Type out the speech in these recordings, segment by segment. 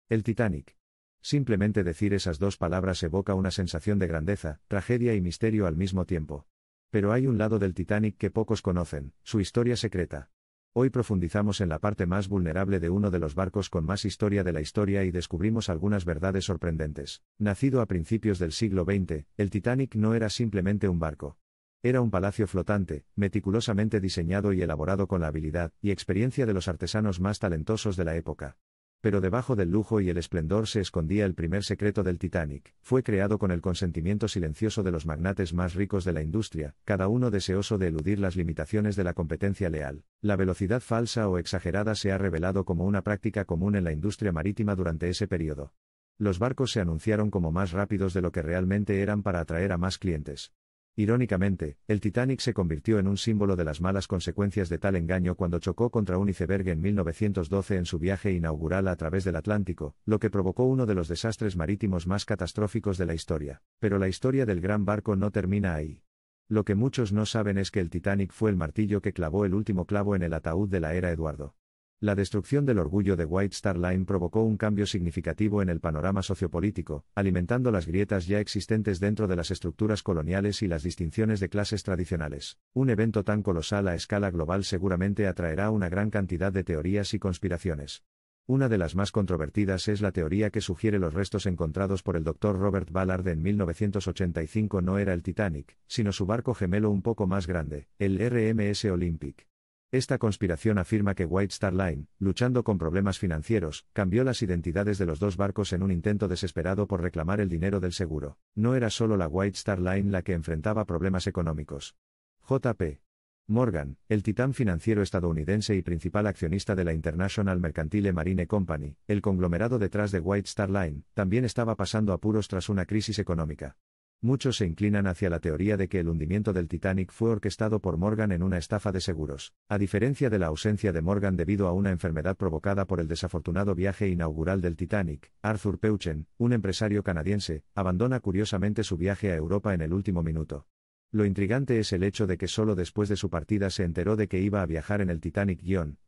El Titanic. Simplemente decir esas dos palabras evoca una sensación de grandeza, tragedia y misterio al mismo tiempo. Pero hay un lado del Titanic que pocos conocen, su historia secreta. Hoy profundizamos en la parte más vulnerable de uno de los barcos con más historia de la historia y descubrimos algunas verdades sorprendentes. Nacido a principios del siglo XX, el Titanic no era simplemente un barco. Era un palacio flotante, meticulosamente diseñado y elaborado con la habilidad y experiencia de los artesanos más talentosos de la época. Pero debajo del lujo y el esplendor se escondía el primer secreto del Titanic. Fue creado con el consentimiento silencioso de los magnates más ricos de la industria, cada uno deseoso de eludir las limitaciones de la competencia leal. La velocidad falsa o exagerada se ha revelado como una práctica común en la industria marítima durante ese periodo. Los barcos se anunciaron como más rápidos de lo que realmente eran para atraer a más clientes. Irónicamente, el Titanic se convirtió en un símbolo de las malas consecuencias de tal engaño cuando chocó contra un iceberg en 1912 en su viaje inaugural a través del Atlántico, lo que provocó uno de los desastres marítimos más catastróficos de la historia. Pero la historia del gran barco no termina ahí. Lo que muchos no saben es que el Titanic fue el martillo que clavó el último clavo en el ataúd de la era Eduardo. La destrucción del orgullo de White Star Line provocó un cambio significativo en el panorama sociopolítico, alimentando las grietas ya existentes dentro de las estructuras coloniales y las distinciones de clases tradicionales. Un evento tan colosal a escala global seguramente atraerá una gran cantidad de teorías y conspiraciones. Una de las más controvertidas es la teoría que sugiere los restos encontrados por el Dr. Robert Ballard en 1985 no era el Titanic, sino su barco gemelo un poco más grande, el RMS Olympic. Esta conspiración afirma que White Star Line, luchando con problemas financieros, cambió las identidades de los dos barcos en un intento desesperado por reclamar el dinero del seguro. No era solo la White Star Line la que enfrentaba problemas económicos. J.P. Morgan, el titán financiero estadounidense y principal accionista de la International Mercantile Marine Company, el conglomerado detrás de White Star Line, también estaba pasando apuros tras una crisis económica. Muchos se inclinan hacia la teoría de que el hundimiento del Titanic fue orquestado por Morgan en una estafa de seguros. A diferencia de la ausencia de Morgan debido a una enfermedad provocada por el desafortunado viaje inaugural del Titanic, Arthur Peuchen, un empresario canadiense, abandona curiosamente su viaje a Europa en el último minuto. Lo intrigante es el hecho de que solo después de su partida se enteró de que iba a viajar en el Titanic,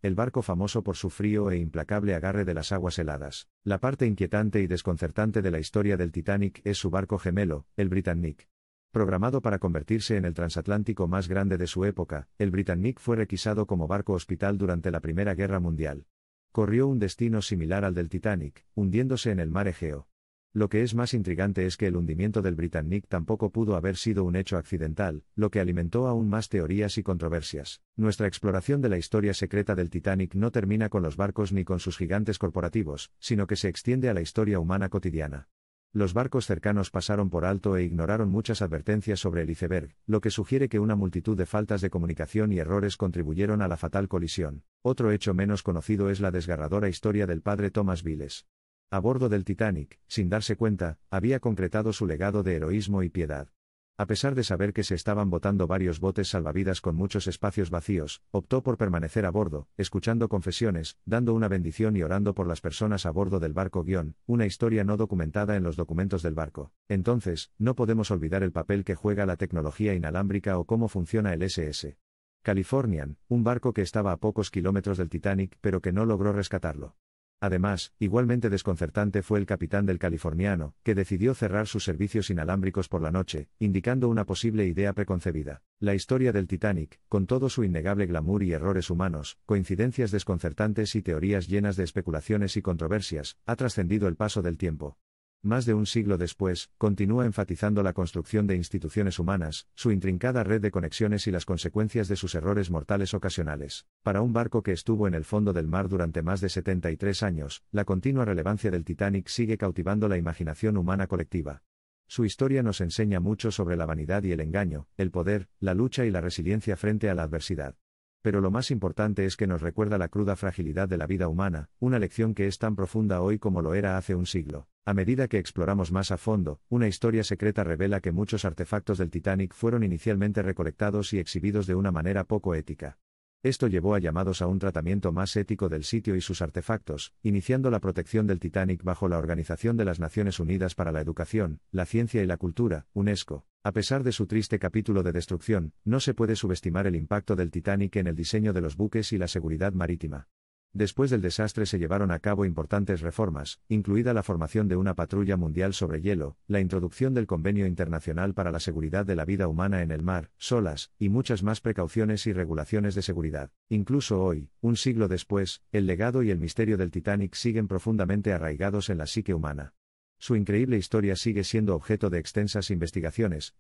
el barco famoso por su frío e implacable agarre de las aguas heladas. La parte inquietante y desconcertante de la historia del Titanic es su barco gemelo, el Britannic. Programado para convertirse en el transatlántico más grande de su época, el Britannic fue requisado como barco hospital durante la Primera Guerra Mundial. Corrió un destino similar al del Titanic, hundiéndose en el mar Egeo. Lo que es más intrigante es que el hundimiento del Britannic tampoco pudo haber sido un hecho accidental, lo que alimentó aún más teorías y controversias. Nuestra exploración de la historia secreta del Titanic no termina con los barcos ni con sus gigantes corporativos, sino que se extiende a la historia humana cotidiana. Los barcos cercanos pasaron por alto e ignoraron muchas advertencias sobre el iceberg, lo que sugiere que una multitud de faltas de comunicación y errores contribuyeron a la fatal colisión. Otro hecho menos conocido es la desgarradora historia del padre Thomas Viles. A bordo del Titanic, sin darse cuenta, había concretado su legado de heroísmo y piedad. A pesar de saber que se estaban botando varios botes salvavidas con muchos espacios vacíos, optó por permanecer a bordo, escuchando confesiones, dando una bendición y orando por las personas a bordo del barco una historia no documentada en los documentos del barco. Entonces, no podemos olvidar el papel que juega la tecnología inalámbrica o cómo funciona el SS. Californian, un barco que estaba a pocos kilómetros del Titanic pero que no logró rescatarlo. Además, igualmente desconcertante fue el capitán del Californiano, que decidió cerrar sus servicios inalámbricos por la noche, indicando una posible idea preconcebida. La historia del Titanic, con todo su innegable glamour y errores humanos, coincidencias desconcertantes y teorías llenas de especulaciones y controversias, ha trascendido el paso del tiempo. Más de un siglo después, continúa enfatizando la construcción de instituciones humanas, su intrincada red de conexiones y las consecuencias de sus errores mortales ocasionales. Para un barco que estuvo en el fondo del mar durante más de 73 años, la continua relevancia del Titanic sigue cautivando la imaginación humana colectiva. Su historia nos enseña mucho sobre la vanidad y el engaño, el poder, la lucha y la resiliencia frente a la adversidad. Pero lo más importante es que nos recuerda la cruda fragilidad de la vida humana, una lección que es tan profunda hoy como lo era hace un siglo. A medida que exploramos más a fondo, una historia secreta revela que muchos artefactos del Titanic fueron inicialmente recolectados y exhibidos de una manera poco ética. Esto llevó a llamados a un tratamiento más ético del sitio y sus artefactos, iniciando la protección del Titanic bajo la Organización de las Naciones Unidas para la Educación, la Ciencia y la Cultura, UNESCO. A pesar de su triste capítulo de destrucción, no se puede subestimar el impacto del Titanic en el diseño de los buques y la seguridad marítima. Después del desastre se llevaron a cabo importantes reformas, incluida la formación de una patrulla mundial sobre hielo, la introducción del Convenio Internacional para la Seguridad de la Vida Humana en el Mar, SOLAS, y muchas más precauciones y regulaciones de seguridad. Incluso hoy, un siglo después, el legado y el misterio del Titanic siguen profundamente arraigados en la psique humana. Su increíble historia sigue siendo objeto de extensas investigaciones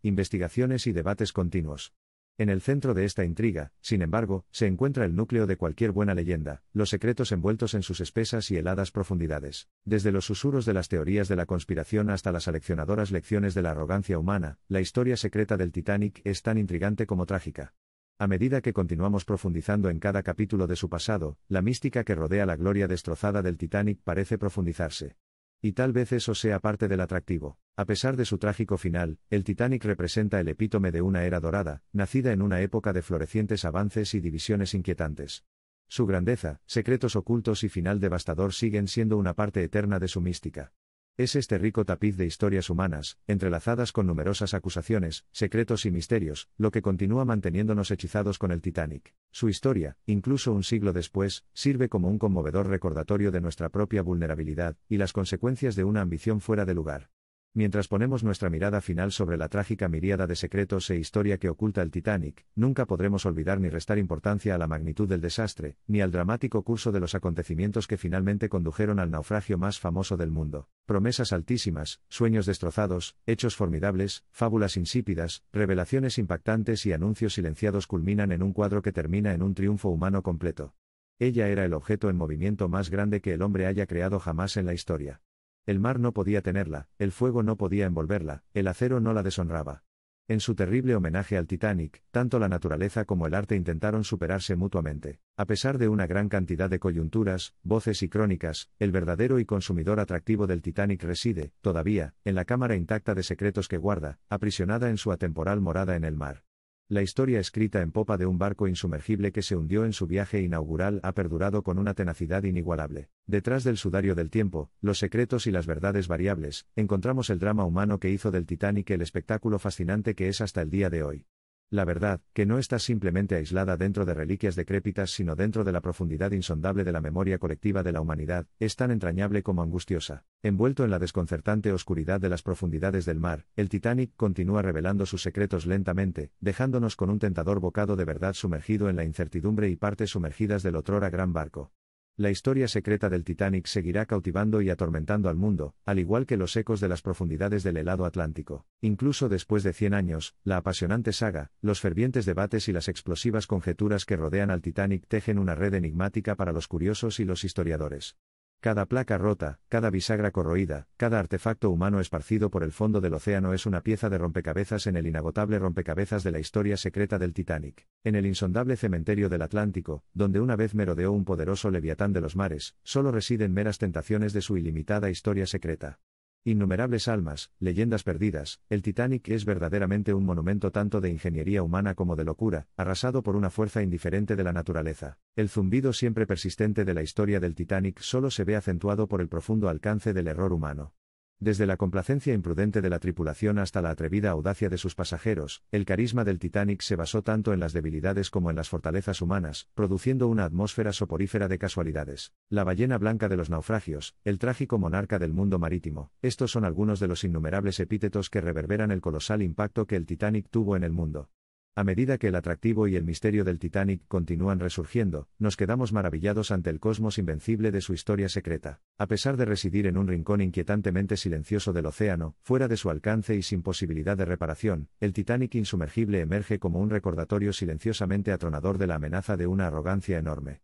y debates continuos. En el centro de esta intriga, sin embargo, se encuentra el núcleo de cualquier buena leyenda, los secretos envueltos en sus espesas y heladas profundidades. Desde los susurros de las teorías de la conspiración hasta las aleccionadoras lecciones de la arrogancia humana, la historia secreta del Titanic es tan intrigante como trágica. A medida que continuamos profundizando en cada capítulo de su pasado, la mística que rodea la gloria destrozada del Titanic parece profundizarse. Y tal vez eso sea parte del atractivo. A pesar de su trágico final, el Titanic representa el epítome de una era dorada, nacida en una época de florecientes avances y divisiones inquietantes. Su grandeza, secretos ocultos y final devastador siguen siendo una parte eterna de su mística. Es este rico tapiz de historias humanas, entrelazadas con numerosas acusaciones, secretos y misterios, lo que continúa manteniéndonos hechizados con el Titanic. Su historia, incluso un siglo después, sirve como un conmovedor recordatorio de nuestra propia vulnerabilidad, y las consecuencias de una ambición fuera de lugar. Mientras ponemos nuestra mirada final sobre la trágica miríada de secretos e historia que oculta el Titanic, nunca podremos olvidar ni restar importancia a la magnitud del desastre, ni al dramático curso de los acontecimientos que finalmente condujeron al naufragio más famoso del mundo. Promesas altísimas, sueños destrozados, hechos formidables, fábulas insípidas, revelaciones impactantes y anuncios silenciados culminan en un cuadro que termina en un triunfo humano completo. Ella era el objeto en movimiento más grande que el hombre haya creado jamás en la historia. El mar no podía tenerla, el fuego no podía envolverla, el acero no la deshonraba. En su terrible homenaje al Titanic, tanto la naturaleza como el arte intentaron superarse mutuamente. A pesar de una gran cantidad de coyunturas, voces y crónicas, el verdadero y consumidor atractivo del Titanic reside, todavía, en la cámara intacta de secretos que guarda, aprisionada en su atemporal morada en el mar. La historia escrita en popa de un barco insumergible que se hundió en su viaje inaugural ha perdurado con una tenacidad inigualable. Detrás del sudario del tiempo, los secretos y las verdades variables, encontramos el drama humano que hizo del Titanic el espectáculo fascinante que es hasta el día de hoy. La verdad, que no está simplemente aislada dentro de reliquias decrépitas sino dentro de la profundidad insondable de la memoria colectiva de la humanidad, es tan entrañable como angustiosa. Envuelto en la desconcertante oscuridad de las profundidades del mar, el Titanic continúa revelando sus secretos lentamente, dejándonos con un tentador bocado de verdad sumergido en la incertidumbre y partes sumergidas del otrora gran barco. La historia secreta del Titanic seguirá cautivando y atormentando al mundo, al igual que los ecos de las profundidades del helado Atlántico. Incluso después de 100 años, la apasionante saga, los fervientes debates y las explosivas conjeturas que rodean al Titanic tejen una red enigmática para los curiosos y los historiadores. Cada placa rota, cada bisagra corroída, cada artefacto humano esparcido por el fondo del océano es una pieza de rompecabezas en el inagotable rompecabezas de la historia secreta del Titanic. En el insondable cementerio del Atlántico, donde una vez merodeó un poderoso leviatán de los mares, solo residen meras tentaciones de su ilimitada historia secreta. Innumerables almas, leyendas perdidas, el Titanic es verdaderamente un monumento tanto de ingeniería humana como de locura, arrasado por una fuerza indiferente de la naturaleza. El zumbido siempre persistente de la historia del Titanic solo se ve acentuado por el profundo alcance del error humano. Desde la complacencia imprudente de la tripulación hasta la atrevida audacia de sus pasajeros, el carisma del Titanic se basó tanto en las debilidades como en las fortalezas humanas, produciendo una atmósfera soporífera de casualidades. La ballena blanca de los naufragios, el trágico monarca del mundo marítimo, estos son algunos de los innumerables epítetos que reverberan el colosal impacto que el Titanic tuvo en el mundo. A medida que el atractivo y el misterio del Titanic continúan resurgiendo, nos quedamos maravillados ante el cosmos invencible de su historia secreta. A pesar de residir en un rincón inquietantemente silencioso del océano, fuera de su alcance y sin posibilidad de reparación, el Titanic insumergible emerge como un recordatorio silenciosamente atronador de la amenaza de una arrogancia enorme.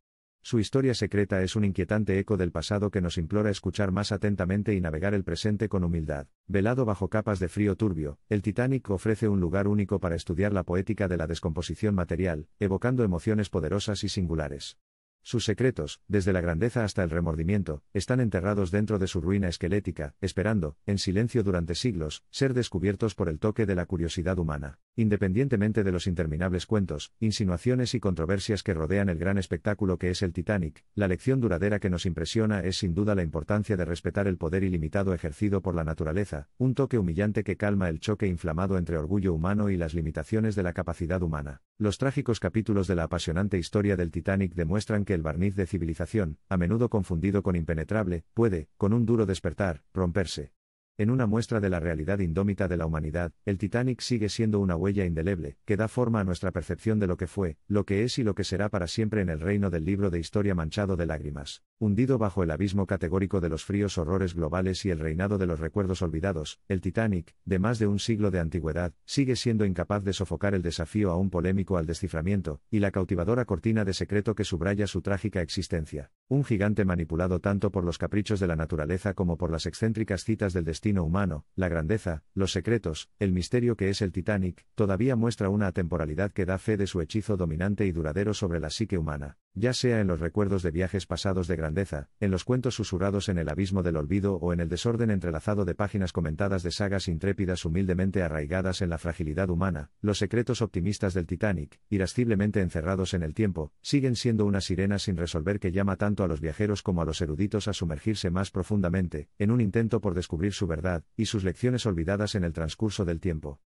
Su historia secreta es un inquietante eco del pasado que nos implora escuchar más atentamente y navegar el presente con humildad. Velado bajo capas de frío turbio, el Titanic ofrece un lugar único para estudiar la poética de la descomposición material, evocando emociones poderosas y singulares. Sus secretos, desde la grandeza hasta el remordimiento, están enterrados dentro de su ruina esquelética, esperando, en silencio durante siglos, ser descubiertos por el toque de la curiosidad humana. Independientemente de los interminables cuentos, insinuaciones y controversias que rodean el gran espectáculo que es el Titanic, la lección duradera que nos impresiona es sin duda la importancia de respetar el poder ilimitado ejercido por la naturaleza, un toque humillante que calma el choque inflamado entre orgullo humano y las limitaciones de la capacidad humana. Los trágicos capítulos de la apasionante historia del Titanic demuestran que el barniz de civilización, a menudo confundido con impenetrable, puede, con un duro despertar, romperse. En una muestra de la realidad indómita de la humanidad, el Titanic sigue siendo una huella indeleble, que da forma a nuestra percepción de lo que fue, lo que es y lo que será para siempre en el reino del libro de historia manchado de lágrimas. Hundido bajo el abismo categórico de los fríos horrores globales y el reinado de los recuerdos olvidados, el Titanic, de más de un siglo de antigüedad, sigue siendo incapaz de sofocar el desafío aún polémico al desciframiento, y la cautivadora cortina de secreto que subraya su trágica existencia. Un gigante manipulado tanto por los caprichos de la naturaleza como por las excéntricas citas del destino humano, la grandeza, los secretos, el misterio que es el Titanic, todavía muestra una atemporalidad que da fe de su hechizo dominante y duradero sobre la psique humana, ya sea en los recuerdos de viajes pasados de grandeza, en los cuentos susurrados en el abismo del olvido o en el desorden entrelazado de páginas comentadas de sagas intrépidas humildemente arraigadas en la fragilidad humana. Los secretos optimistas del Titanic, irasciblemente encerrados en el tiempo, siguen siendo una sirena sin resolver que llama tanto a los viajeros como a los eruditos a sumergirse más profundamente, en un intento por descubrir su verdad, y sus lecciones olvidadas en el transcurso del tiempo.